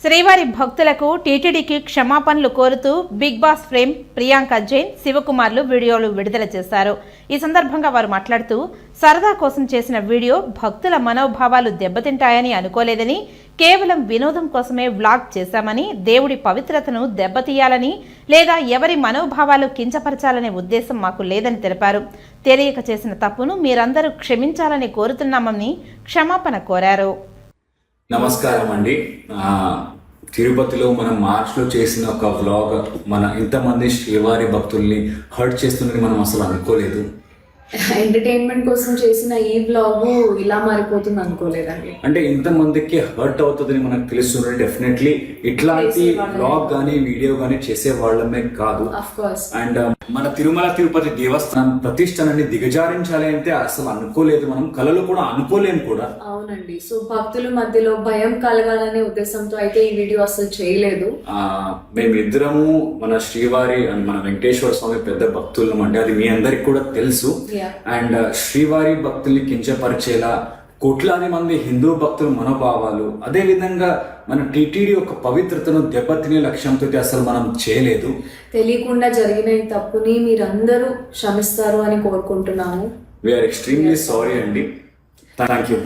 శ్రీవారి భక్తులకు టీటీడీకి క్షమాపణలు కోరుతూ Bigg Boss fame Priyanka Jain శివకుమార్లు వీడియోలు విడుదల చేశారు. ఈ సందర్భంగా వారు మాట్లాడుతూ సరదా కోసం చేసిన వీడియో భక్తుల మనోభావాలు దెబ్బతింటాయని అనుకోలేదని, కేవలం వినోదం కోసమే వ్లాగ్ చేశామని, దేవుడి పవిత్రతను దెబ్బతీయాలని లేదా ఎవరి మనోభావాలు కించపరచాలనే ఉద్దేశం మాకు లేదని తెలిపారు. తెలియక చేసిన తప్పును మీరందరూ క్షమించాలని కోరుతున్నామని క్షమాపణ కోరారు. నమస్కారం అండి. తిరుపతిలో మనం మార్చ్లో చేసిన ఒక వ్లాగ్ మన ఇంతమంది శ్రీవారి భక్తుల్ని హర్ట్ చేస్తుందని మనం అసలు అనుకోలేదు. ఎంటర్టైన్మెంట్ కోసం చేసిన ఈ వ్లాగ్ ఇలా మారిపోతుంది అనుకోలేదండి. అంటే ఇంతమందికి హర్ట్ అవుతుందని మనకు తెలుస్తుంది. డెఫినెట్లీ ఇట్లాంటి వ్లాగ్ కానీ వీడియో కానీ చేసే వాళ్ళమే కాదు. అండ్ మన తిరుమల తిరుపతి దేవస్థానం ప్రతిష్టనని దిగజారించాలి అంటే అసలు అనుకోలేదు, మనం కళలు కూడా అనుకోలేము కూడా. అవునండి. సో భక్తుల మధ్యలో భయం కలగాలనే ఉద్దేశంతో అయితే ఈ వీడియో అసలు చేయలేదు. మేమిద్దరము మన శ్రీవారి అండ్ మన వెంకటేశ్వర స్వామి పెద్ద భక్తులం అండి, అది మీ అందరికి కూడా తెలుసు. అండ్ శ్రీవారి భక్తుల్ని కించపరిచేలా కోట్లాది మంది హిందూ భక్తుల మనోభావాలు, అదే విధంగా మన టీటీడీ యొక్క పవిత్రతను దెబ్బతినే లక్ష్యంతో అసలు మనం చేయలేదు. తెలియకుండా జరిగిన ఈ తప్పుని మీరందరూ క్షమిస్తారు అని కోరుకుంటున్నాము. వీఆర్ ఎక్స్ట్రీమ్లీ సారీ అండి. Thank you.